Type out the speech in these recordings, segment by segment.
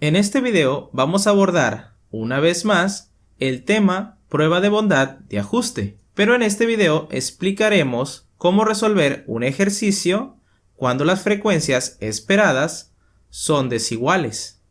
En este video vamos a abordar, una vez más, el tema prueba de bondad de ajuste. Pero en este video explicaremos cómo resolver un ejercicio cuando las frecuencias esperadas son desiguales.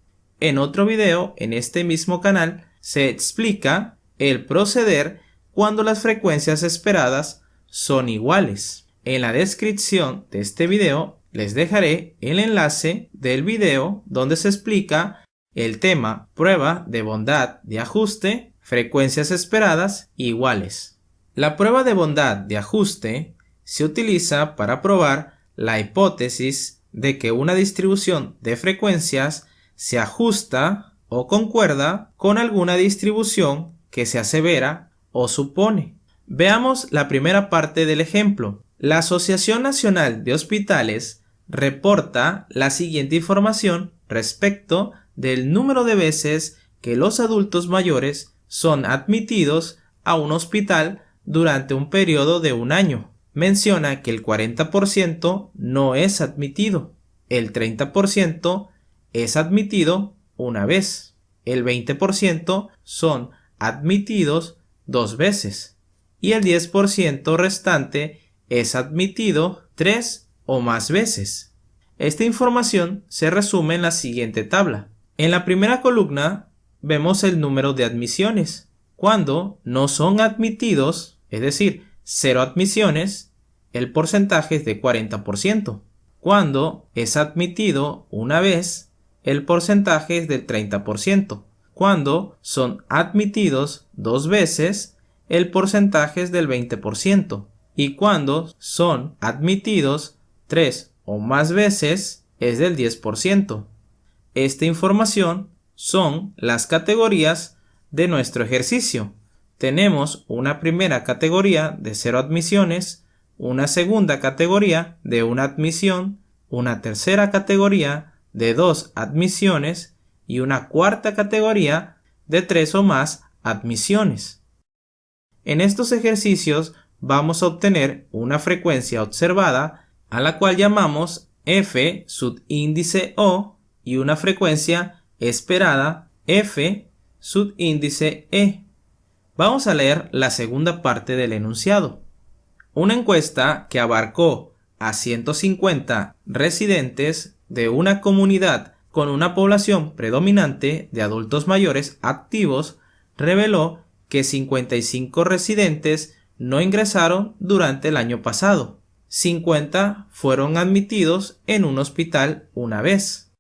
En otro video, en este mismo canal, se explica el proceder cuando las frecuencias esperadas son iguales. En la descripción de este video les dejaré el enlace del video donde se explica el tema prueba de bondad de ajuste, frecuencias esperadas iguales. La prueba de bondad de ajuste se utiliza para probar la hipótesis de que una distribución de frecuencias se ajusta o concuerda con alguna distribución que se asevera o supone. Veamos la primera parte del ejemplo. La Asociación Nacional de Hospitales reporta la siguiente información respecto del número de veces que los adultos mayores son admitidos a un hospital durante un periodo de un año. Menciona que el 40% no es admitido, el 30% es admitido una vez, el 20% son admitidos 2 veces y el 10% restante es admitido 3 o más veces. Esta información se resume en la siguiente tabla. En la primera columna vemos el número de admisiones. Cuando no son admitidos, es decir, 0 admisiones, el porcentaje es de 40%. Cuando es admitido una vez, el porcentaje es del 30%. Cuando son admitidos 2 veces, el porcentaje es del 20%. Y cuando son admitidos 3 o más veces, es del 10%. Esta información son las categorías de nuestro ejercicio. Tenemos una primera categoría de 0 admisiones, una segunda categoría de 1 admisión, una tercera categoría de 2 admisiones y una cuarta categoría de 3 o más admisiones. En estos ejercicios vamos a obtener una frecuencia observada a la cual llamamos F subíndice O y una frecuencia esperada F subíndice E. Vamos a leer la segunda parte del enunciado. Una encuesta que abarcó a 150 residentes de una comunidad con una población predominante de adultos mayores activos reveló que 55 residentes no ingresaron durante el año pasado. 50 fueron admitidos en un hospital una vez.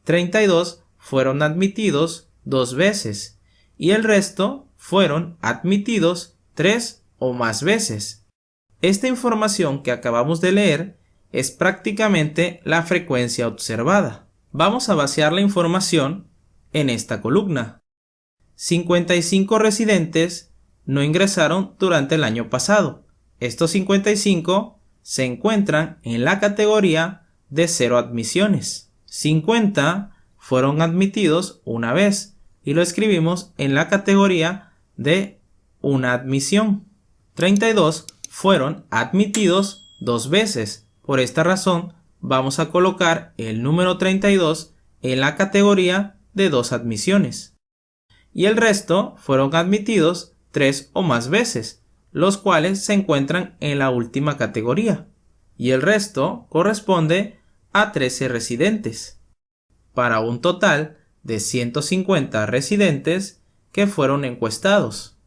32 fueron admitidos 2 veces y el resto fueron admitidos 3 o más veces. Esta información que acabamos de leer es prácticamente la frecuencia observada. Vamos a vaciar la información en esta columna. 55 residentes no ingresaron durante el año pasado. Estos 55 se encuentran en la categoría de 0 admisiones. 50 fueron admitidos una vez y lo escribimos en la categoría de una admisión. 32 fueron admitidos 2 veces. Por esta razón vamos a colocar el número 32 en la categoría de 2 admisiones. Y el resto fueron admitidos 3 o más veces, los cuales se encuentran en la última categoría. Y el resto corresponde a 13 residentes, para un total de 150 residentes que fueron encuestados.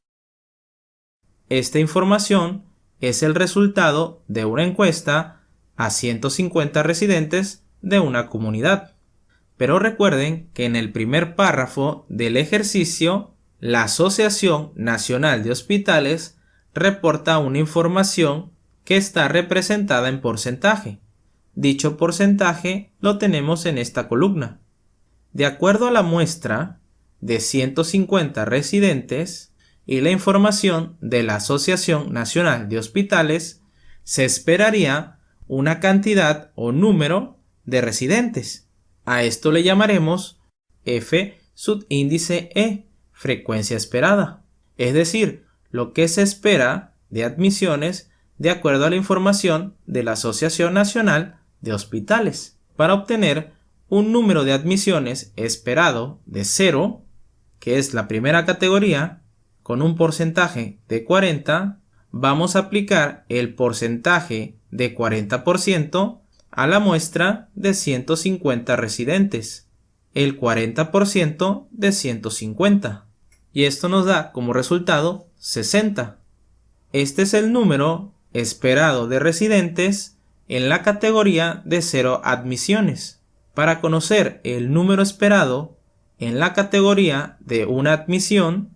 Esta información es el resultado de una encuesta a 150 residentes de una comunidad. Pero recuerden que en el primer párrafo del ejercicio, la Asociación Nacional de Hospitales reporta una información que está representada en porcentaje. Dicho porcentaje lo tenemos en esta columna. De acuerdo a la muestra de 150 residentes y la información de la Asociación Nacional de Hospitales, se esperaría una cantidad o número de residentes. A esto le llamaremos F subíndice E, frecuencia esperada. Es decir, lo que se espera de admisiones de acuerdo a la información de la Asociación Nacional de Hospitales, para obtener un número de admisiones esperado de 0, que es la primera categoría, con un porcentaje de 40, vamos a aplicar el porcentaje de 40% a la muestra de 150 residentes, el 40% de 150, y esto nos da como resultado 60. Este es el número esperado de residentes en la categoría de 0 admisiones. Para conocer el número esperado en la categoría de una admisión,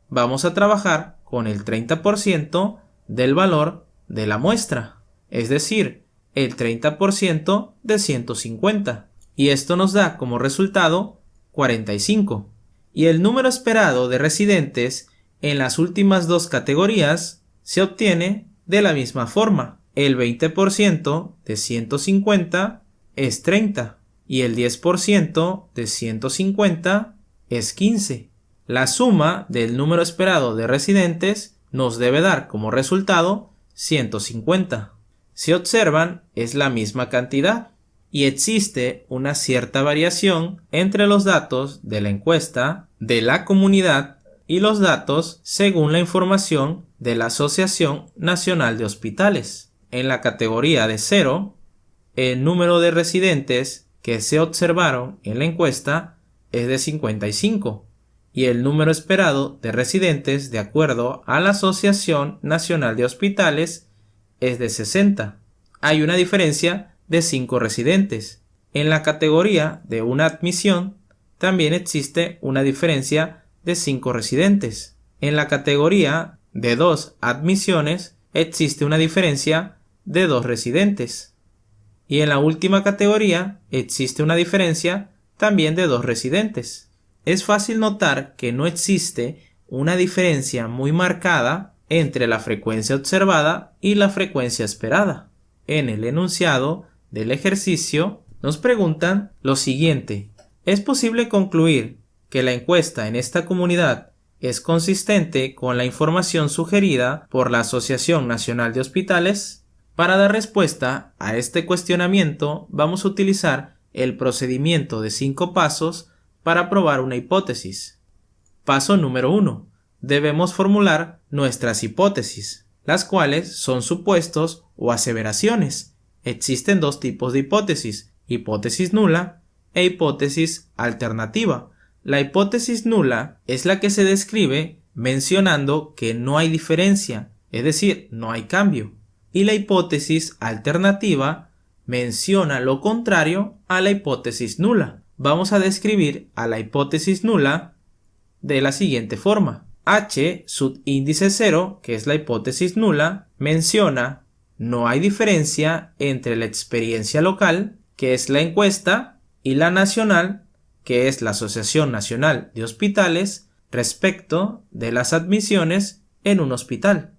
vamos a trabajar con el 30% del valor de la muestra, es decir, el 30% de 150, y esto nos da como resultado 45. Y el número esperado de residentes en las últimas dos categorías se obtiene de la misma forma. El 20% de 150 es 30 y el 10% de 150 es 15. La suma del número esperado de residentes nos debe dar como resultado 150. Si observan, es la misma cantidad y existe una cierta variación entre los datos de la encuesta de la comunidad y los datos según la información de la Asociación Nacional de Hospitales. En la categoría de 0, el número de residentes que se observaron en la encuesta es de 55 y el número esperado de residentes de acuerdo a la Asociación Nacional de Hospitales es de 60. Hay una diferencia de 5 residentes. En la categoría de una admisión también existe una diferencia de 5 residentes. En la categoría de 2 admisiones existe una diferencia de 2 residentes. Y en la última categoría existe una diferencia también de 2 residentes. Es fácil notar que no existe una diferencia muy marcada entre la frecuencia observada y la frecuencia esperada. En el enunciado del ejercicio nos preguntan lo siguiente: ¿es posible concluir que la encuesta en esta comunidad es consistente con la información sugerida por la Asociación Nacional de Hospitales? Para dar respuesta a este cuestionamiento vamos a utilizar el procedimiento de 5 pasos para probar una hipótesis. Paso número 1. Debemos formular nuestras hipótesis, las cuales son supuestos o aseveraciones. Existen 2 tipos de hipótesis: hipótesis nula e hipótesis alternativa. La hipótesis nula es la que se describe mencionando que no hay diferencia, es decir, no hay cambio. Y la hipótesis alternativa menciona lo contrario a la hipótesis nula. Vamos a describir a la hipótesis nula de la siguiente forma. H subíndice 0, que es la hipótesis nula, menciona no hay diferencia entre la experiencia local, que es la encuesta, y la nacional, que es la Asociación Nacional de Hospitales, respecto de las admisiones en un hospital.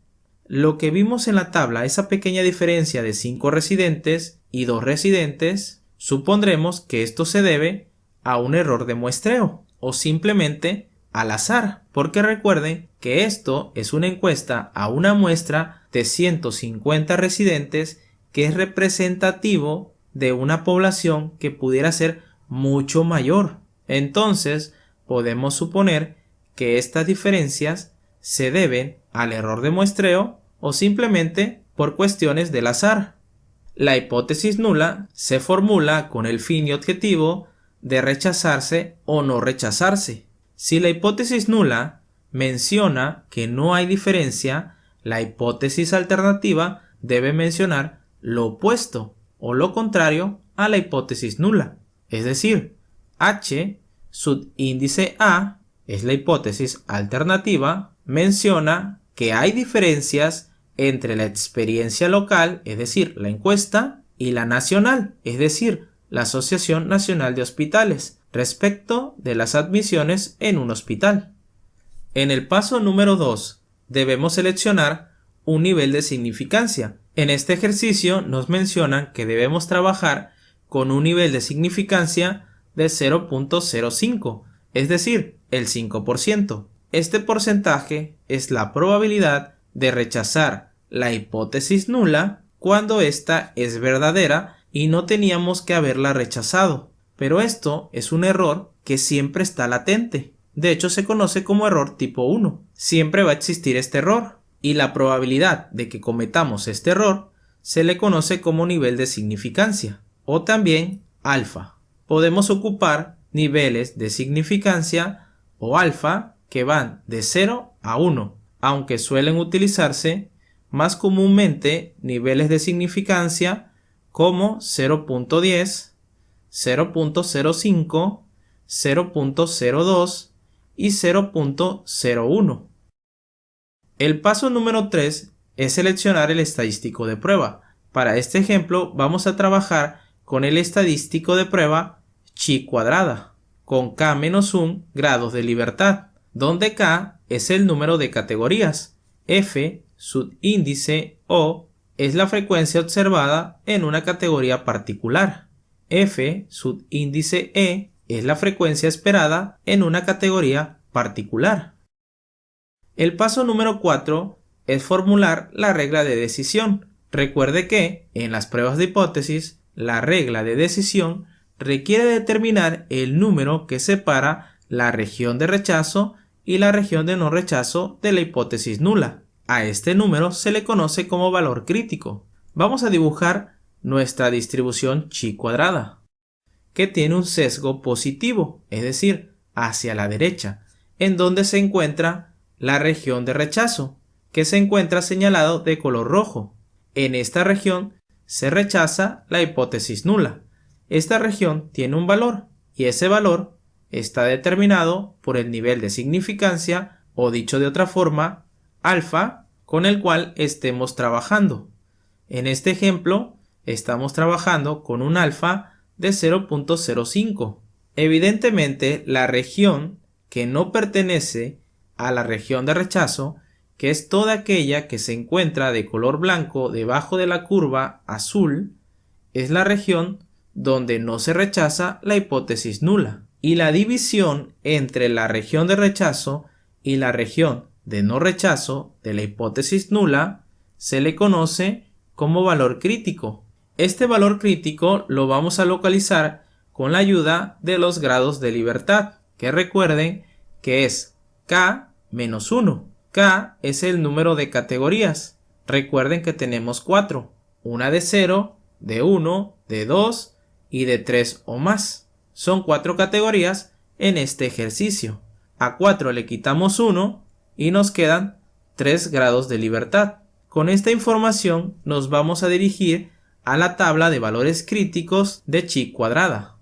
Lo que vimos en la tabla, esa pequeña diferencia de 5 residentes y 2 residentes, supondremos que esto se debe a un error de muestreo o simplemente al azar, porque recuerden que esto es una encuesta a una muestra de 150 residentes que es representativo de una población que pudiera ser mucho mayor. Entonces podemos suponer que estas diferencias se deben al error de muestreo o simplemente por cuestiones del azar. La hipótesis nula se formula con el fin y objetivo de rechazarse o no rechazarse. Si la hipótesis nula menciona que no hay diferencia, la hipótesis alternativa debe mencionar lo opuesto o lo contrario a la hipótesis nula. Es decir, H subíndice A es la hipótesis alternativa, menciona que hay diferencias entre la experiencia local, es decir, la encuesta, y la nacional, es decir, la Asociación Nacional de Hospitales, respecto de las admisiones en un hospital. En el paso número 2, debemos seleccionar un nivel de significancia. En este ejercicio nos mencionan que debemos trabajar con un nivel de significancia de 0.05, es decir, el 5%. Este porcentaje es la probabilidad de rechazar la hipótesis nula cuando ésta es verdadera y no teníamos que haberla rechazado. pero esto es un error que siempre está latente. De hecho, se conoce como error tipo 1. Siempre va a existir este error, y la probabilidad de que cometamos este error se le conoce como nivel de significancia, o también alfa. Podemos ocupar niveles de significancia o alfa que van de 0 a 1, aunque suelen utilizarse más comúnmente niveles de significancia como 0.10, 0.05, 0.02 y 0.01. El paso número 3 es seleccionar el estadístico de prueba. Para este ejemplo vamos a trabajar con el estadístico de prueba chi cuadrada, con k-1 grados de libertad, donde k es el número de categorías, f, subíndice o es la frecuencia observada en una categoría particular, f, subíndice e es la frecuencia esperada en una categoría particular. El paso número 4 es formular la regla de decisión. Recuerde que, en las pruebas de hipótesis, la regla de decisión requiere determinar el número que separa la región de rechazo y la región de no rechazo de la hipótesis nula. A este número se le conoce como valor crítico. Vamos a dibujar nuestra distribución chi cuadrada, que tiene un sesgo positivo, es decir, hacia la derecha, en donde se encuentra la región de rechazo, que se encuentra señalado de color rojo. En esta región se rechaza la hipótesis nula. Esta región tiene un valor y ese valor está determinado por el nivel de significancia, o dicho de otra forma, alfa, con el cual estemos trabajando. En este ejemplo estamos trabajando con un alfa de 0.05. Evidentemente, la región que no pertenece a la región de rechazo, que es toda aquella que se encuentra de color blanco debajo de la curva azul, es la región donde no se rechaza la hipótesis nula. Y la división entre la región de rechazo y la región de no rechazo de la hipótesis nula se le conoce como valor crítico. Este valor crítico lo vamos a localizar con la ayuda de los grados de libertad, que recuerden que es k-1. K es el número de categorías. Recuerden que tenemos 4, una de 0, de 1, de 2 y de 3 o más. Son 4 categorías en este ejercicio. A 4 le quitamos 1 y nos quedan 3 grados de libertad. Con esta información nos vamos a dirigir a la tabla de valores críticos de chi cuadrada.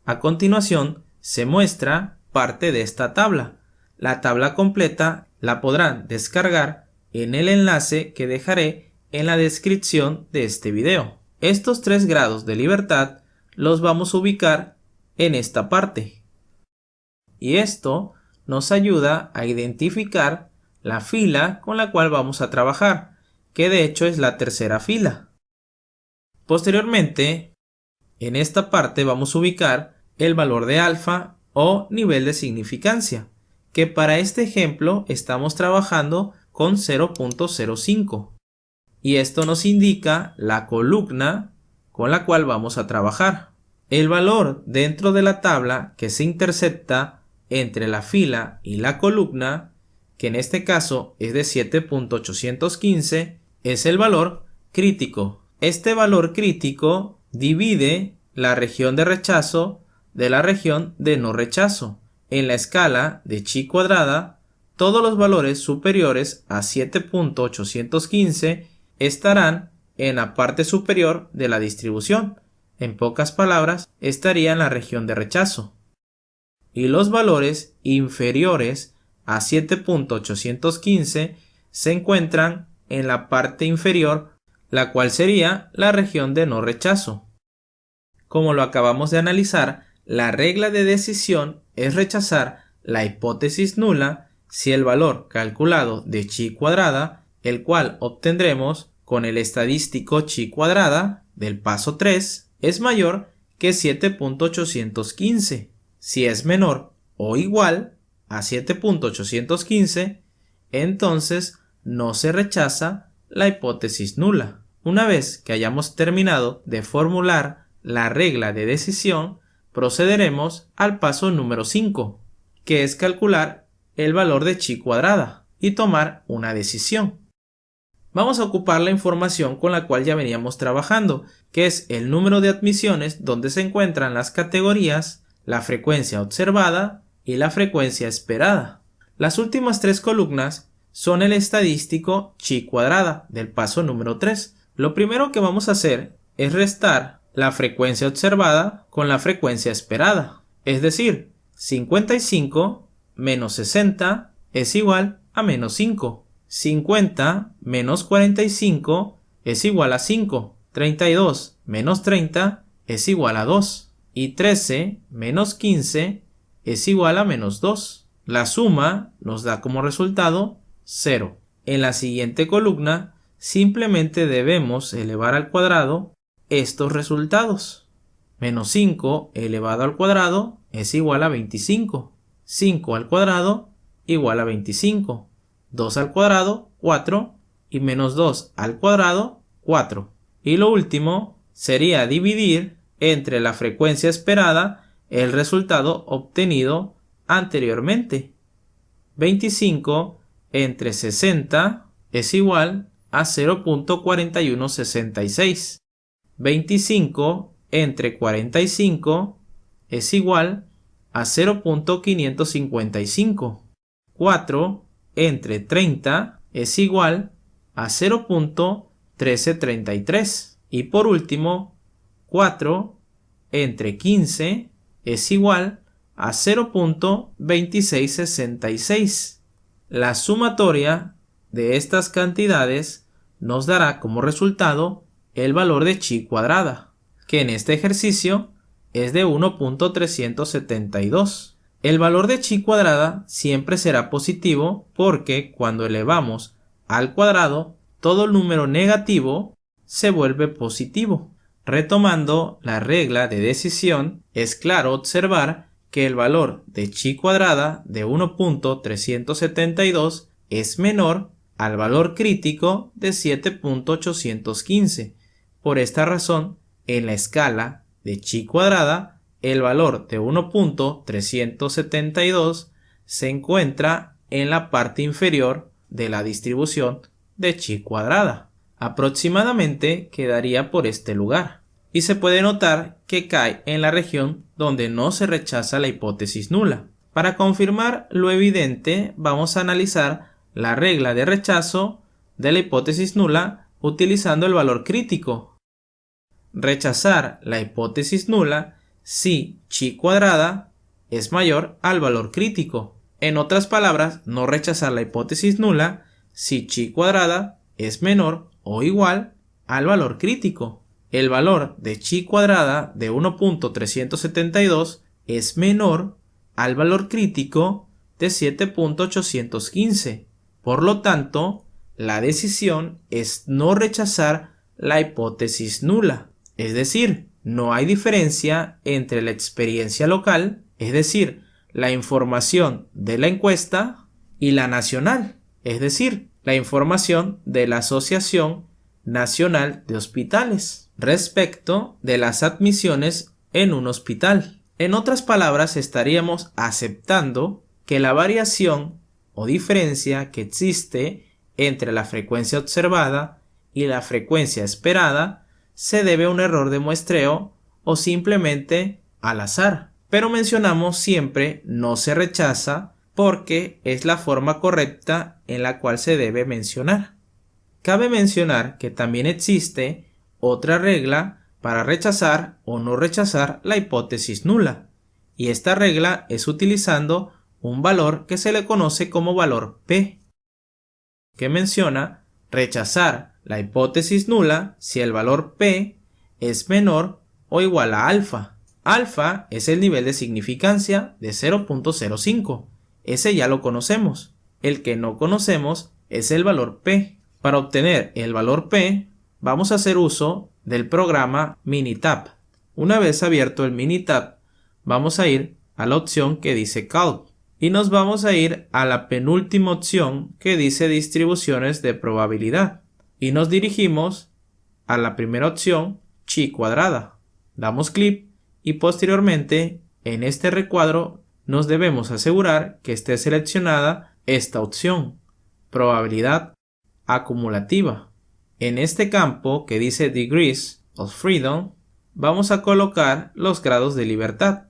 A continuación se muestra parte de esta tabla. La tabla completa la podrán descargar en el enlace que dejaré en la descripción de este video. Estos 3 grados de libertad los vamos a ubicar en esta parte. Y esto nos ayuda a identificar la fila con la cual vamos a trabajar, que de hecho es la tercera fila. Posteriormente, en esta parte vamos a ubicar el valor de alfa o nivel de significancia, que para este ejemplo estamos trabajando con 0.05. Y esto nos indica la columna con la cual vamos a trabajar. El valor dentro de la tabla que se intercepta entre la fila y la columna, que en este caso es de 7.815, es el valor crítico. Este valor crítico divide la región de rechazo de la región de no rechazo. En la escala de chi cuadrada, todos los valores superiores a 7.815 estarán en la parte superior de la distribución. En pocas palabras, estaría en la región de rechazo. Y los valores inferiores a 7.815 se encuentran en la parte inferior, la cual sería la región de no rechazo. Como lo acabamos de analizar, la regla de decisión es rechazar la hipótesis nula si el valor calculado de chi cuadrada, el cual obtendremos con el estadístico chi cuadrada del paso 3, es mayor que 7.815. Si es menor o igual a 7.815, entonces no se rechaza la hipótesis nula. Una vez que hayamos terminado de formular la regla de decisión, procederemos al paso número 5, que es calcular el valor de chi cuadrada y tomar una decisión. Vamos a ocupar la información con la cual ya veníamos trabajando, que es el número de admisiones donde se encuentran las categorías, la frecuencia observada y la frecuencia esperada. Las últimas 3 columnas son el estadístico chi cuadrada del paso número 3. Lo primero que vamos a hacer es restar la frecuencia observada con la frecuencia esperada, es decir, 55 menos 60 es igual a menos 5. 50 menos 45 es igual a 5. 32 menos 30 es igual a 2. Y 13 menos 15 es igual a menos 2. La suma nos da como resultado 0. En la siguiente columna simplemente debemos elevar al cuadrado estos resultados. Menos 5 elevado al cuadrado es igual a 25. 5 al cuadrado igual a 25. 2 al cuadrado, 4, y menos 2 al cuadrado, 4. Y lo último sería dividir entre la frecuencia esperada el resultado obtenido anteriormente. 25 entre 60 es igual a 0.4166. 25 entre 45 es igual a 0.555. 4 entre 30 es igual a 0.1333. Y por último, 4 entre 15 es igual a 0.2666. La sumatoria de estas cantidades nos dará como resultado el valor de chi cuadrada, que en este ejercicio es de 1.372. El valor de chi cuadrada siempre será positivo porque cuando elevamos al cuadrado, todo número negativo se vuelve positivo. Retomando la regla de decisión, es claro observar que el valor de chi cuadrada de 1.372 es menor al valor crítico de 7.815. Por esta razón, en la escala de chi cuadrada, el valor de 1.372 se encuentra en la parte inferior de la distribución de chi cuadrada. Aproximadamente quedaría por este lugar. Y se puede notar que cae en la región donde no se rechaza la hipótesis nula. Para confirmar lo evidente, vamos a analizar la regla de rechazo de la hipótesis nula utilizando el valor crítico. Rechazar la hipótesis nula si chi cuadrada es mayor al valor crítico. En otras palabras, no rechazar la hipótesis nula si chi cuadrada es menor o igual al valor crítico. El valor de chi cuadrada de 1.372 es menor al valor crítico de 7.815. Por lo tanto, la decisión es no rechazar la hipótesis nula. Es decir, no hay diferencia entre la experiencia local, es decir, la información de la encuesta, y la nacional, es decir, la información de la Asociación Nacional de Hospitales respecto de las admisiones en un hospital. En otras palabras, estaríamos aceptando que la variación o diferencia que existe entre la frecuencia observada y la frecuencia esperada se debe a un error de muestreo o simplemente al azar. Pero mencionamos siempre no se rechaza porque es la forma correcta en la cual se debe mencionar. Cabe mencionar que también existe otra regla para rechazar o no rechazar la hipótesis nula, y esta regla es utilizando un valor que se le conoce como valor P, que menciona rechazar la hipótesis nula si el valor P es menor o igual a alfa. Alfa es el nivel de significancia de 0.05. Ese ya lo conocemos. El que no conocemos es el valor P. Para obtener el valor P, vamos a hacer uso del programa Minitab. Una vez abierto el Minitab, vamos a ir a la opción que dice Calc y nos vamos a ir a la penúltima opción que dice distribuciones de probabilidad y nos dirigimos a la primera opción, chi cuadrada. Damos clic y posteriormente en este recuadro nos debemos asegurar que esté seleccionada esta opción, probabilidad acumulativa. En este campo que dice Degrees of Freedom, vamos a colocar los grados de libertad,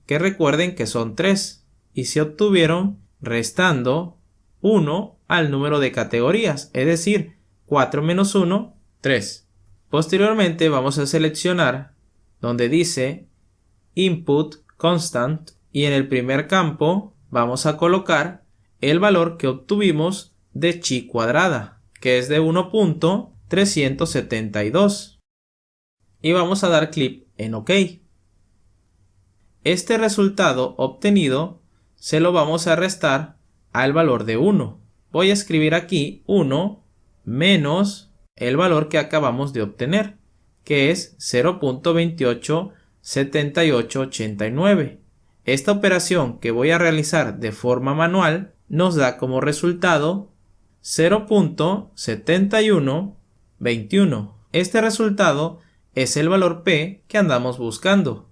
que recuerden que son 3 y se obtuvieron restando 1 al número de categorías, es decir, 4 menos 1, 3. Posteriormente vamos a seleccionar donde dice Input Constant y en el primer campo vamos a colocar el valor que obtuvimos de chi cuadrada, que es de 1.372. Y vamos a dar clic en OK. Este resultado obtenido se lo vamos a restar al valor de 1. Voy a escribir aquí 1 menos el valor que acabamos de obtener, que es 0.287889. Esta operación que voy a realizar de forma manual nos da como resultado 0.7121. Este resultado es el valor P que andamos buscando.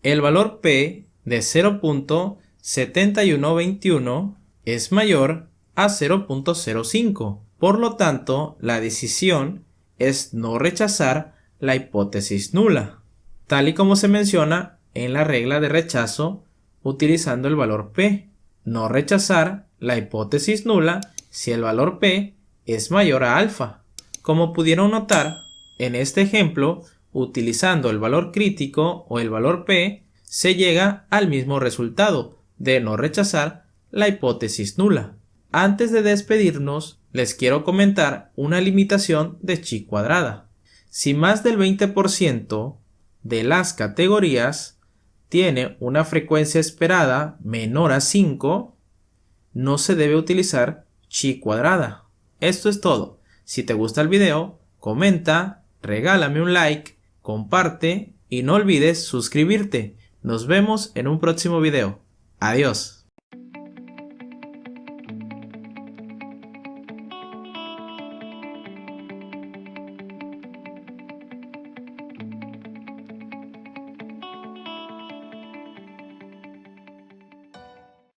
El valor P de 0.7121 es mayor a 0.05. Por lo tanto, la decisión es no rechazar la hipótesis nula, tal y como se menciona en la regla de rechazo utilizando el valor P. No rechazar la hipótesis nula si el valor P es mayor a alfa. Como pudieron notar, en este ejemplo, utilizando el valor crítico o el valor P, se llega al mismo resultado de no rechazar la hipótesis nula. Antes de despedirnos, les quiero comentar una limitación de chi cuadrada. Si más del 20% de las categorías tiene una frecuencia esperada menor a 5, no se debe utilizar chi cuadrada. Esto es todo. Si te gusta el video, comenta, regálame un like, comparte y no olvides suscribirte. Nos vemos en un próximo video. Adiós.